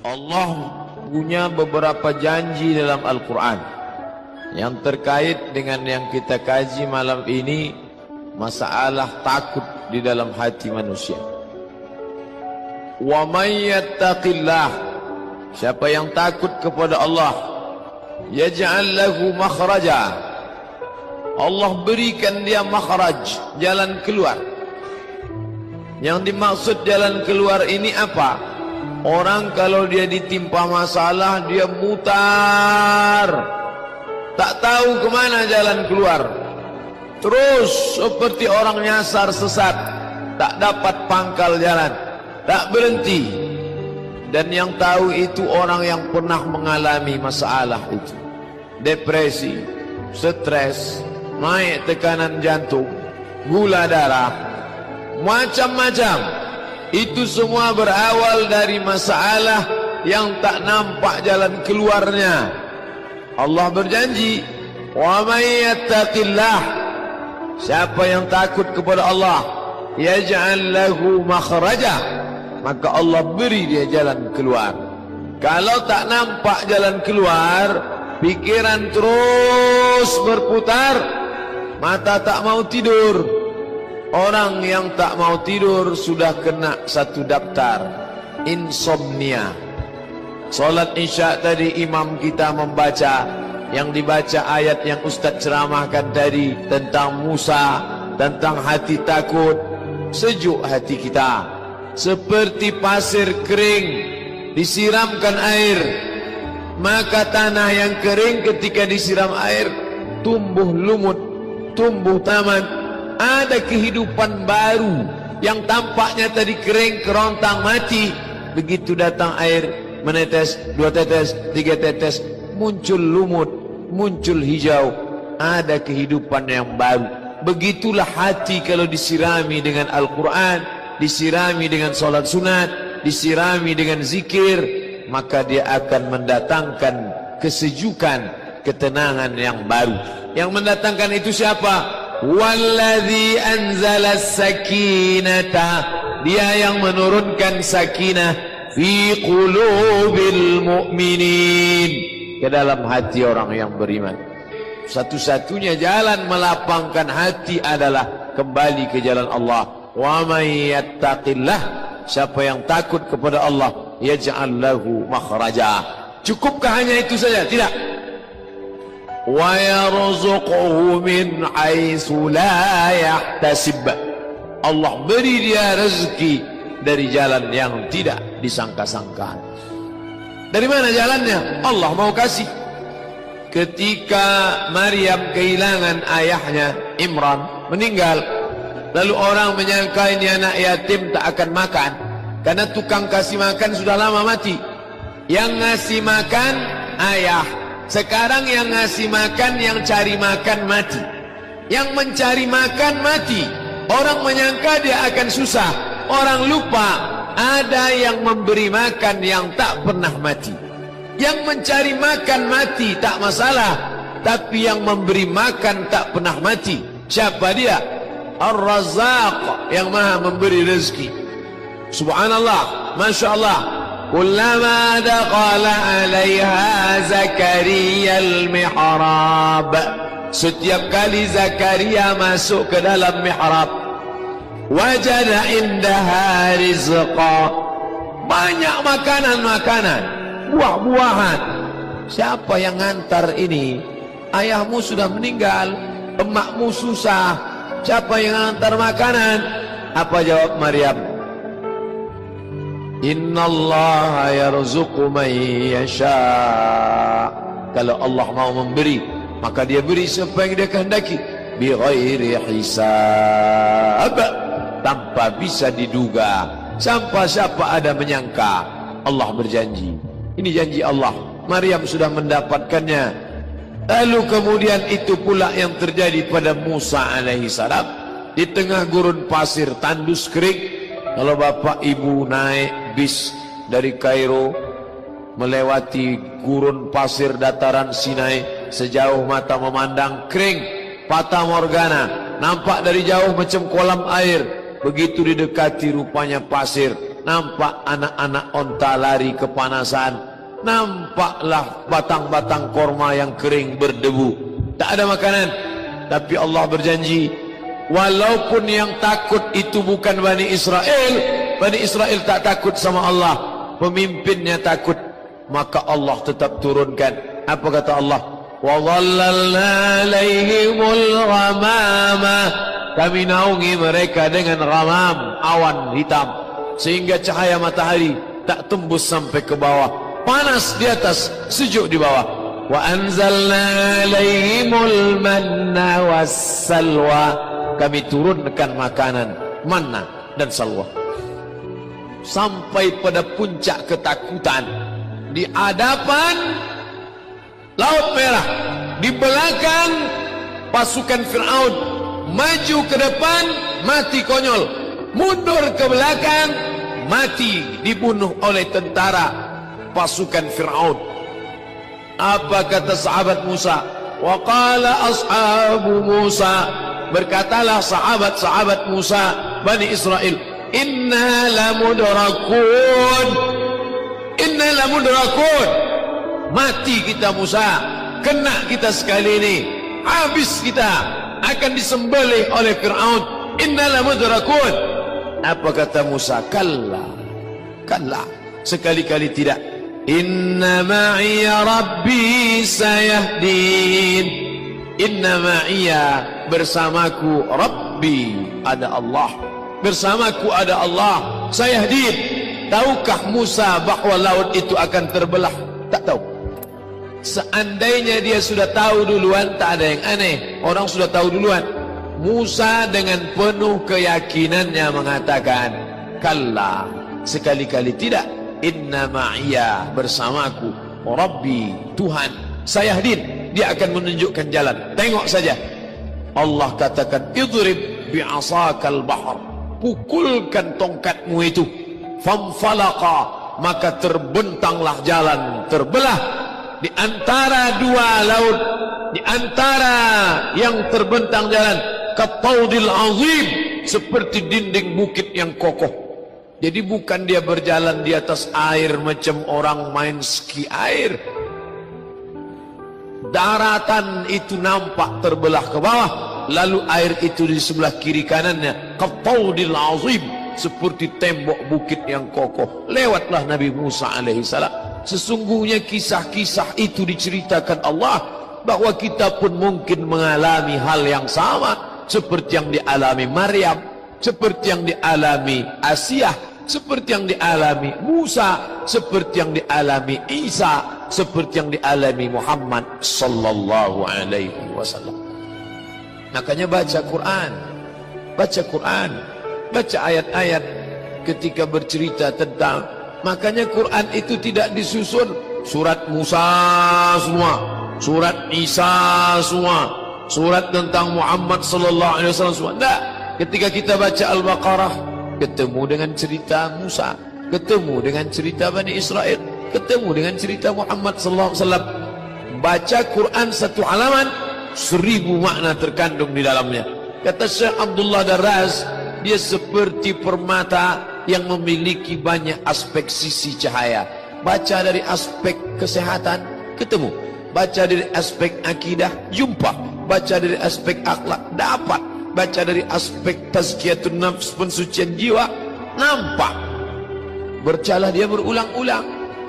Allah punya beberapa janji dalam Al-Quran yang terkait dengan yang kita kaji malam ini, masalah takut di dalam hati manusia. Wa may yattaqillah, siapa yang takut kepada Allah, yaj'al lahu makhraja, Allah berikan dia makhraj, jalan keluar. Yang dimaksud jalan keluar ini apa? Orang kalau dia ditimpa masalah, dia mutar, tak tahu kemana jalan keluar, terus seperti orang nyasar sesat, tak dapat pangkal jalan, tak berhenti. Dan yang tahu itu orang yang pernah mengalami masalah itu, depresi, stres, naik tekanan jantung, gula darah, macam-macam. Itu semua berawal dari masalah yang tak nampak jalan keluarnya. Allah berjanji, wa may yattaqillah, siapa yang takut kepada Allah, yaj'al lahu makhraja, maka Allah beri dia jalan keluar. Kalau tak nampak jalan keluar, pikiran terus berputar, mata tak mau tidur. Orang yang tak mau tidur sudah kena satu daftar, insomnia. Solat isya tadi imam kita membaca, yang dibaca ayat yang Ustaz ceramahkan tadi tentang Musa, tentang hati takut. Sejuk hati kita, seperti pasir kering disiramkan air, maka tanah yang kering ketika disiram air tumbuh lumut, tumbuh taman. Ada kehidupan baru yang tampaknya tadi kering, kerontang, mati. Begitu datang air, menetes, 2 tetes, 3 tetes, muncul lumut, muncul hijau. Ada kehidupan yang baru. Begitulah hati kalau disirami dengan Al-Quran, disirami dengan solat sunat, disirami dengan zikir, maka dia akan mendatangkan kesejukan, ketenangan yang baru. Yang mendatangkan itu siapa? Walladzi anzala as-sakinata, dia yang menurunkan sakinah fi qulubil mu'minin, ke dalam hati orang yang beriman. Satu-satunya jalan melapangkan hati adalah kembali ke jalan Allah. Wa may yattaqillah, siapa yang takut kepada Allah, yaj'al lahu makhraja. Cukupkah hanya itu saja? Tidak. Wa yarzuquhu min haitsu la yahtasib, Allah beri dia rezeki dari jalan yang tidak disangka-sangka. Dari mana jalannya? Allah mau kasih. Ketika Maryam kehilangan ayahnya Imran, meninggal, lalu orang menyangka ini anak yatim tak akan makan, karena tukang kasih makan sudah lama mati. Yang ngasih makan ayah, sekarang yang ngasih makan, yang cari makan mati. Yang mencari makan mati. Orang menyangka dia akan susah. Orang lupa ada yang memberi makan yang tak pernah mati. Yang mencari makan mati tak masalah, tapi yang memberi makan tak pernah mati, siapa dia? Ar-Razzaq, yang maha memberi rezeki. Subhanallah, Masya Allah. Kullama daqala alaiha Zakaria al-mihrab, setiap kali Zakaria masuk ke dalam mihrab, wajada indaha rizqa, banyak makanan-makanan, buah-buahan. Siapa yang ngantar ini? Ayahmu sudah meninggal, emakmu susah, siapa yang ngantar makanan? Apa jawab Maryam? Innallaha yarzuqu man yasha. Kalau Allah mau memberi, maka dia beri siapa yang dia kehendaki, bi ghairi hisab, tanpa bisa diduga, tanpa siapa ada menyangka. Allah berjanji. Ini janji Allah. Maryam sudah mendapatkannya. Lalu kemudian itu pula yang terjadi pada Musa alaihi salam. Di tengah gurun pasir tandus kering. Kalau bapak ibu naik bis dari Kairo melewati gurun pasir dataran Sinai, sejauh mata memandang kering, fata morgana, nampak dari jauh macam kolam air. Begitu didekati rupanya pasir, nampak anak-anak onta lari kepanasan, nampaklah batang-batang korma yang kering berdebu, tak ada makanan. Tapi Allah berjanji, walaupun yang takut itu bukan Bani Israel tak takut sama Allah, pemimpinnya takut, maka Allah tetap turunkan. Apa kata Allah? Wa dhallalna alaihimul ghamama, kami naungi mereka dengan ghamam, awan hitam, sehingga cahaya matahari tak tembus sampai ke bawah, panas di atas, sejuk di bawah. Wa anzalna alaihimul manna wassalwa, kami turunkan makanan manna dan salwa. Sampai pada puncak ketakutan, di hadapan Laut Merah, di belakang pasukan Fir'aun, maju ke depan mati konyol, mundur ke belakang mati dibunuh oleh tentara pasukan Fir'aun. Apa kata sahabat Musa? Wa qala ashabu Musa, berkatalah sahabat-sahabat Musa Bani Israel, inna lamudrakun, mati kita Musa, kena kita sekali ini, habis kita, akan disembelih oleh Fir'aun. Inna lamudrakun. Apa kata Musa? Kalla, sekali-kali tidak. Inna ma'iya rabbi sayahdin, inna ma'iya, bersamaku, rabbi, ada Allah, bersamaku ada Allah, sayahdin. Tahukah Musa bahwa laut itu akan terbelah? Tak tahu. Seandainya dia sudah tahu duluan, tak ada yang aneh, orang sudah tahu duluan. Musa dengan penuh keyakinannya mengatakan, kalla, sekali-kali tidak. Inna ma'iya, bersamaku, Rabbi, Tuhan, sayahdin, dia akan menunjukkan jalan. Tengok saja. Allah katakan, idrib bi'asakal bahar, pukulkan tongkatmu itu. Famfalaqa, maka terbentanglah jalan, terbelah di antara dua laut, di antara yang terbentang jalan, kataudil azim, seperti dinding bukit yang kokoh. Jadi bukan dia berjalan di atas air macam orang main ski air. Daratan itu nampak terbelah ke bawah, lalu air itu di sebelah kiri kanannya, kataudil azim, seperti tembok bukit yang kokoh. Lewatlah Nabi Musa alaihissalam. Sesungguhnya kisah-kisah itu diceritakan Allah, bahwa kita pun mungkin mengalami hal yang sama, seperti yang dialami Maryam, seperti yang dialami Asiyah, seperti yang dialami Musa, seperti yang dialami Isa, seperti yang dialami Muhammad sallallahu alaihi wasallam. Makanya baca Quran, baca ayat-ayat ketika bercerita tentang, makanya Quran itu tidak disusun surat Musa semua, surat Isa semua, surat tentang Muhammad sallallahu alaihi wasallam semua. Tidak. Ketika kita baca Al-Baqarah, ketemu dengan cerita Musa, ketemu dengan cerita Bani Israel, ketemu dengan cerita Muhammad sallallahu alaihi wasallam. Baca Quran satu halaman, 1000 makna terkandung di dalamnya. Kata Syekh Abdullah Darraz, dia seperti permata yang memiliki banyak aspek sisi cahaya. Baca dari aspek kesehatan, ketemu. Baca dari aspek akidah, jumpa. Baca dari aspek akhlak, dapat. Baca dari aspek tazkiyatun nafs, pensucian jiwa, nampak. Bercalah dia berulang-ulang,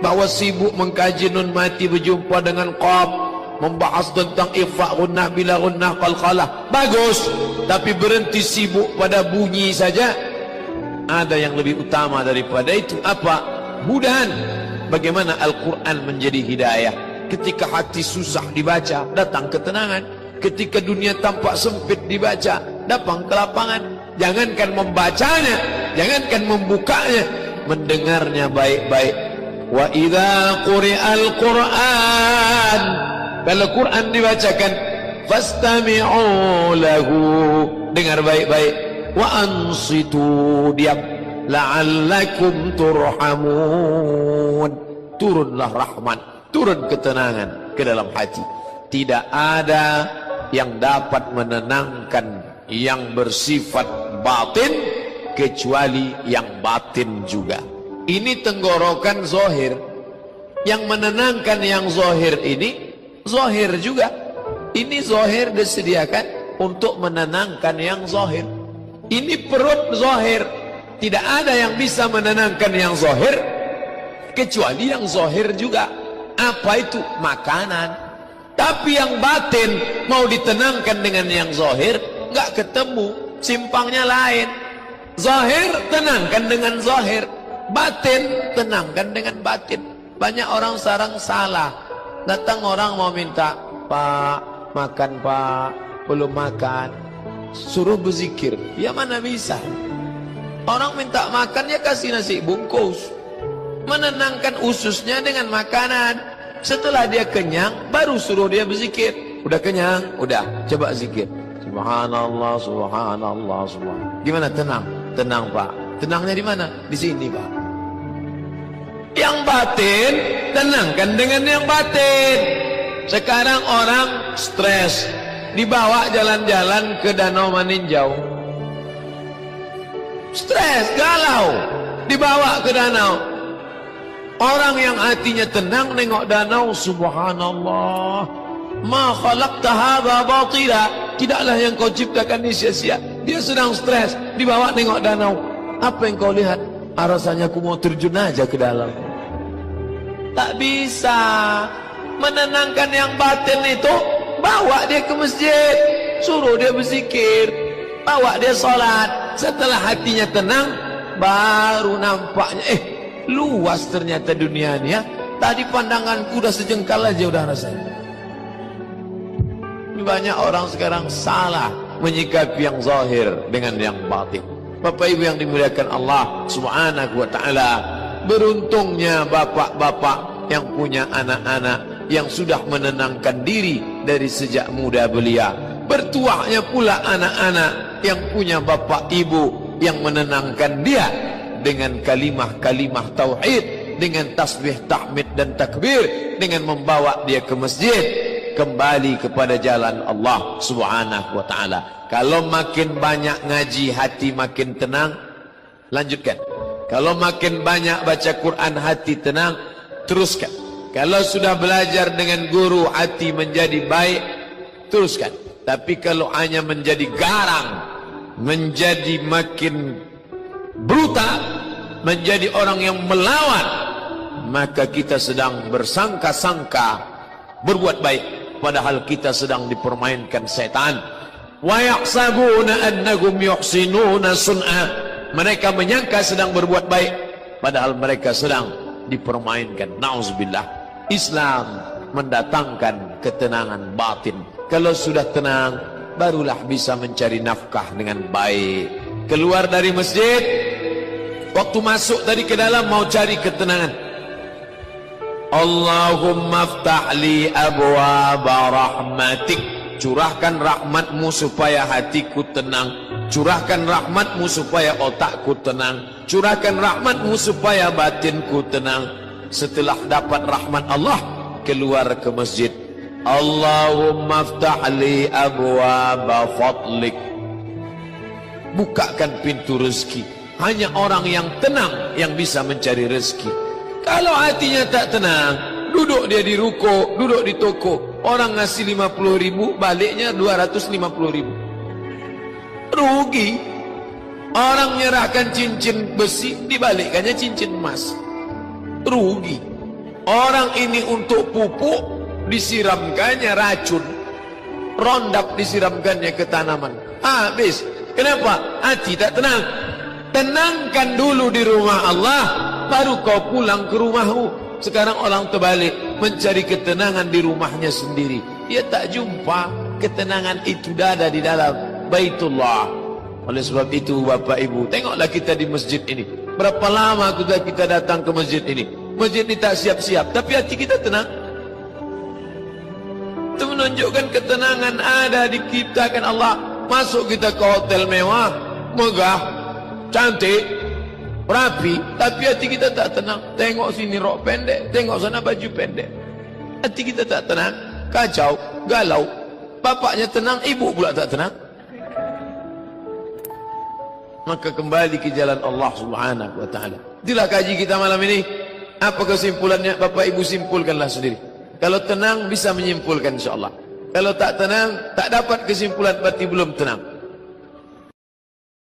bahwa sibuk mengkaji nun mati berjumpa dengan qaf, membahas tentang ikhfa gunnah bila gunnah qalqalah, bagus. Tapi berhenti sibuk pada bunyi saja. Ada yang lebih utama daripada itu. Apa? Mudahan. Bagaimana Al-Quran menjadi hidayah. Ketika hati susah dibaca, datang ketenangan. Ketika dunia tampak sempit dibaca, datang kelapangan. Jangankan membacanya, jangankan membukanya, mendengarnya baik-baik. Wa idza quri'al Qur'an, kalau Quran dibacakan, fastami'u lahu, dengar baik-baik. Wa ansitu, diam, la'allakum turhamun, turunlah rahmat, turun ketenangan ke dalam hati. Tidak ada yang dapat menenangkan yang bersifat batin kecuali yang batin juga. Ini tenggorokan zahir. Yang menenangkan yang zahir ini zahir juga. Ini zahir disediakan untuk menenangkan yang zahir. Ini perut zahir. Tidak ada yang bisa menenangkan yang zahir kecuali yang zahir juga. Apa itu? Makanan. Tapi yang batin mau ditenangkan dengan yang zahir, nggak ketemu, simpangnya lain. Zahir tenangkan dengan zahir, batin tenangkan dengan batin. Banyak orang sekarang salah. Datang orang mau minta, Pak, makan Pak, belum makan. Suruh berzikir, ya mana bisa. Orang minta makan, ya kasih nasi bungkus. Menenangkan ususnya dengan makanan. Setelah dia kenyang, baru suruh dia berzikir. Udah kenyang, udah, coba zikir. Subhanallah, subhanallah, subhanallah. Gimana? Tenang, tenang Pak. Tenangnya di mana? Di sini Pak. Yang batin, tenangkan dengan yang batin. Sekarang orang stres, dibawa jalan-jalan ke Danau Maninjau. Stres, galau, dibawa ke danau. Orang yang hatinya tenang nengok danau, subhanallah, ma khalaqta hadza batila. Tidaklah yang kau ciptakan ini sia-sia. Dia sedang stres, dibawa nengok danau. Apa yang kau lihat? Rasanya aku mau terjun aja ke dalam. Tak bisa. Menenangkan yang batin itu, bawa dia ke masjid, suruh dia berzikir, bawa dia sholat. Setelah hatinya tenang, baru nampaknya luas ternyata dunia ini ya. Tadi pandanganku udah sejengkal aja udah rasanya. Banyak orang sekarang salah menyikapi yang zahir dengan yang batin. Bapak ibu yang dimuliakan Allah subhanahu wa ta'ala, beruntungnya bapak-bapak yang punya anak-anak yang sudah menenangkan diri dari sejak muda belia. Bertuahnya pula anak-anak yang punya bapak ibu yang menenangkan dia dengan kalimah-kalimah tauhid, dengan tasbih, tahmid dan takbir, dengan membawa dia ke masjid, kembali kepada jalan Allah subhanahu wa ta'ala. Kalau makin banyak ngaji, hati makin tenang, lanjutkan. Kalau makin banyak baca Quran, hati tenang, teruskan. Kalau sudah belajar dengan guru, hati menjadi baik, teruskan. Tapi kalau hanya menjadi garang, menjadi makin brutal, menjadi orang yang melawan, maka kita sedang bersangka-sangka berbuat baik, padahal kita sedang dipermainkan setan. Wa yahsabuna annahum yuhsinuna sun'a. Mereka menyangka sedang berbuat baik, padahal mereka sedang dipermainkan. Nauzubillah. Islam mendatangkan ketenangan batin. Kalau sudah tenang, barulah bisa mencari nafkah dengan baik. Keluar dari masjid, waktu masuk tadi ke dalam mau cari ketenangan. Allahumma aftah li abwaaba rahmatik. Curahkan rahmatmu supaya hatiku tenang. Curahkan rahmatmu supaya otakku tenang. Curahkan rahmatmu supaya batinku tenang. Setelah dapat rahmat Allah, keluar ke masjid. Allahumma aftah li abwaaba fadlik. Bukakan pintu rezeki. Hanya orang yang tenang yang bisa mencari rezeki. Kalau hatinya tak tenang, duduk dia di ruko, duduk di toko, orang ngasih 50.000, baliknya 250.000. Rugi. Orang menyerahkan cincin besi, dibalikkannya cincin emas. Rugi. Orang ini untuk pupuk, disiramkannya racun. Rondap disiramkannya ke tanaman. Habis. Kenapa? Hati tak tenang. Tenangkan dulu di rumah Allah, baru kau pulang ke rumahmu. Sekarang orang terbalik, mencari ketenangan di rumahnya sendiri. Dia tak jumpa ketenangan itu ada di dalam Baitullah. Oleh sebab itu Bapak Ibu, tengoklah kita di masjid ini. Berapa lama kita datang ke masjid ini. Masjid ini tak siap-siap, tapi hati kita tenang. Itu menunjukkan ketenangan ada diciptakan Allah. Masuk kita ke hotel mewah, megah, cantik, rapi, tapi hati kita tak tenang. Tengok sini rok pendek, tengok sana baju pendek. Hati kita tak tenang, kacau, galau. Bapaknya tenang, ibu pula tak tenang. maka kembali ke jalan Allah Subhanahu wa taala. Itulah kaji kita malam ini. Apa kesimpulannya? Bapak Ibu simpulkanlah sendiri. Kalau tenang bisa menyimpulkan insyaallah. Kalau tak tenang, tak dapat kesimpulan, berarti belum tenang.